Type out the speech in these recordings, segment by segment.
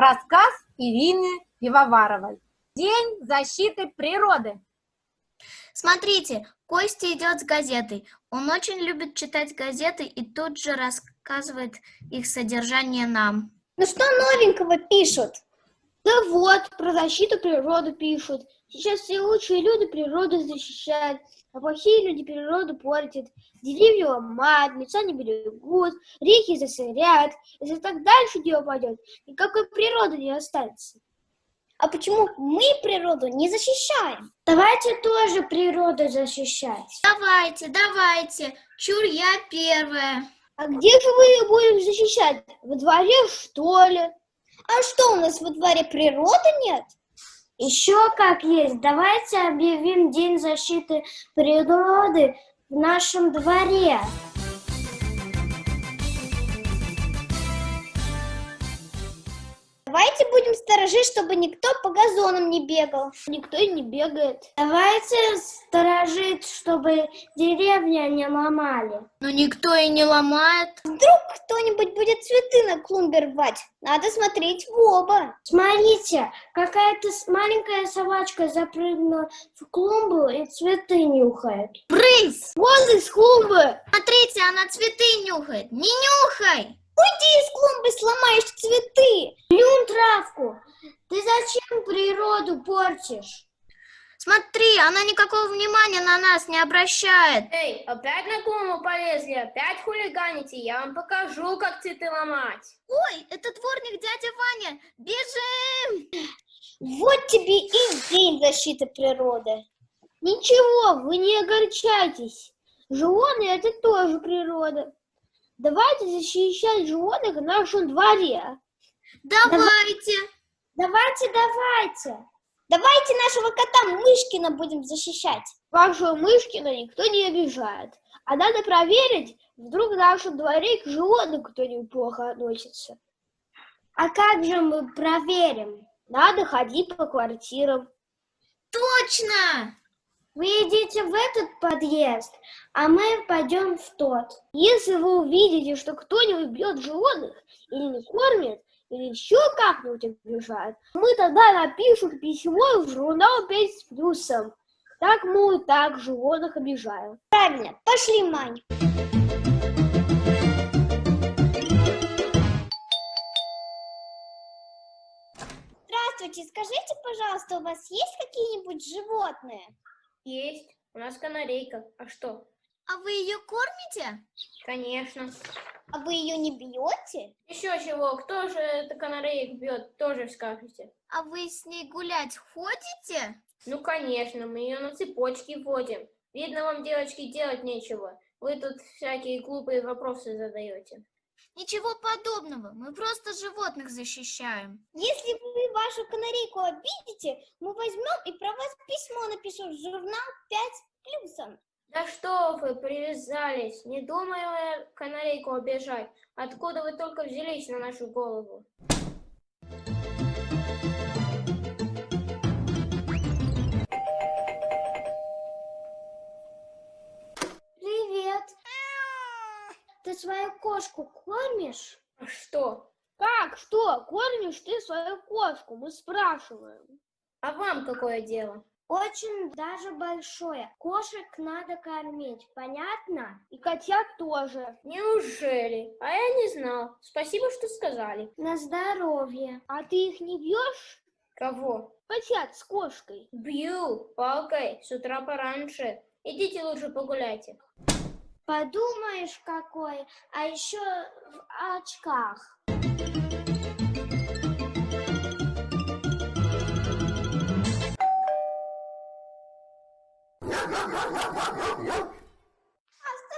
Рассказ Ирины Пивоваровой. День защиты природы. Смотрите, Костя идет с газетой. Он очень любит читать газеты и тут же рассказывает их содержание нам. Ну что новенького пишут? Да вот, про защиту природы пишут. Сейчас все лучшие люди природу защищают, а плохие люди природу портят. Деревья ломают, леса не берегут, реки засоряют. Если так дальше дело пойдет, никакой природы не останется. А почему мы природу не защищаем? Давайте тоже природу защищать. Давайте, чур я первая. А где же вы ее будем защищать? Во дворе, что ли? А что, у нас во дворе природы нет? Еще как есть. Давайте объявим День защиты природы в нашем дворе. Давайте будем сторожить, чтобы никто по газонам не бегал. Никто и не бегает. Давайте сторожить, чтобы деревья не ломали. Но никто и не ломает. Вдруг кто-нибудь будет цветы на клумбе рвать? Надо смотреть в оба. Смотрите, какая-то маленькая собачка запрыгнула в клумбу и цветы нюхает. Брысь! Вон из клумбы! Смотрите, она цветы нюхает. Не нюхай! Уйди из клумбы, сломаешь цветы. Плюнь травку. Ты зачем природу портишь? Смотри, она никакого внимания на нас не обращает. Эй, опять на клумбу полезли, опять хулиганите, я вам покажу, как цветы ломать. Ой, это дворник дядя Ваня, бежим! Вот тебе и День защиты природы. Ничего, вы не огорчайтесь. Животные — это тоже природа. Давайте защищать животных в нашем дворе. Давайте! Давайте нашего кота Мышкина будем защищать. Вашего Мышкина никто не обижает. А надо проверить, вдруг в нашем дворе к животным кто-нибудь плохо относится. А как же мы проверим? Надо ходить по квартирам. Точно! Вы идите в этот подъезд, а мы пойдем в тот. Если вы увидите, что кто-нибудь бьет животных или не кормит, или еще как-нибудь обижает, мы тогда напишем письмо в журнал 5 с плюсом. Так мы и так животных обижаем. Правильно, пошли, Мань. Здравствуйте, скажите, пожалуйста, у вас есть какие-нибудь животные? Есть, у нас канарейка, а что? А вы ее кормите? Конечно. А вы ее не бьете? Еще чего, кто же это канареек бьет, тоже скажете. А вы с ней гулять ходите? Ну, конечно, мы ее на цепочке водим. Видно, вам, девочки, делать нечего. Вы тут всякие глупые вопросы задаете. Ничего подобного, мы просто животных защищаем. Если вы вашу канарейку обидите, мы возьмем и про вас письмо напишем в журнал 5 плюсом. Да что вы привязались? Не думаю я канарейку обижать. Откуда вы только взялись на нашу голову? Привет! Ты свою кошку кормишь? А что? Как? Что? Кормишь ты свою кошку? Мы спрашиваем. А вам какое дело? Очень даже большое. Кошек надо кормить, понятно? И котят тоже. Неужели? А я не знал. Спасибо, что сказали. На здоровье. А ты их не бьешь? Кого? Котят с кошкой. Бью палкой с утра пораньше. Идите лучше погуляйте. Подумаешь, какой, а еще в очках. А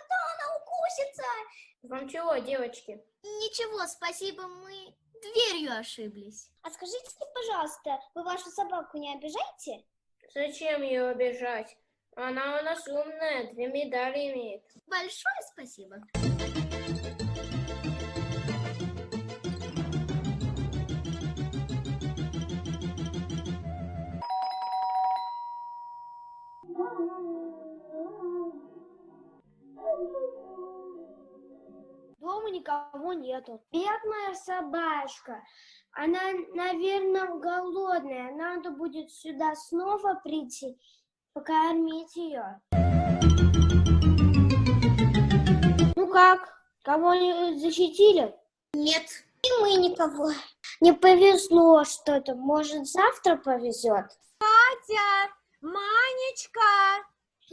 то она укусится. Вам чего, девочки? Ничего, спасибо, мы дверью ошиблись. А скажите, пожалуйста, вы вашу собаку не обижаете? Зачем ее обижать? Она у нас умная, 2 медали имеет. Большое спасибо. Дома никого нету. Бедная собачка. Она, наверное, голодная. Надо будет сюда снова прийти, покормить ее. Ну как? Кого-нибудь защитили? Нет. И мы никого. Не повезло что-то. Может, завтра повезет? Катя, Манечка,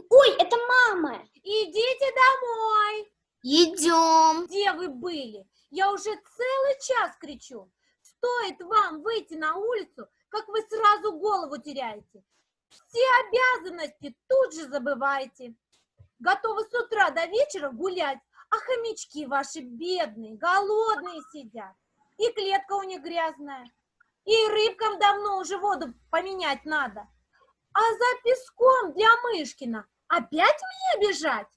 Ой, это мама. идите домой. Идем. Где вы были? Я уже целый час кричу. Стоит вам выйти на улицу, как вы сразу голову теряете. Все обязанности тут же забываете. Готовы с утра до вечера гулять, а хомячки ваши бедные, голодные сидят. И клетка у них грязная. И рыбкам давно уже воду поменять надо. А за песком для Мышкина опять мне бежать?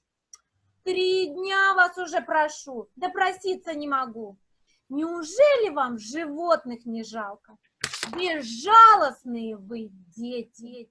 3 дня вас уже прошу, допроситься не могу. Неужели вам животных не жалко? Безжалостные вы дети.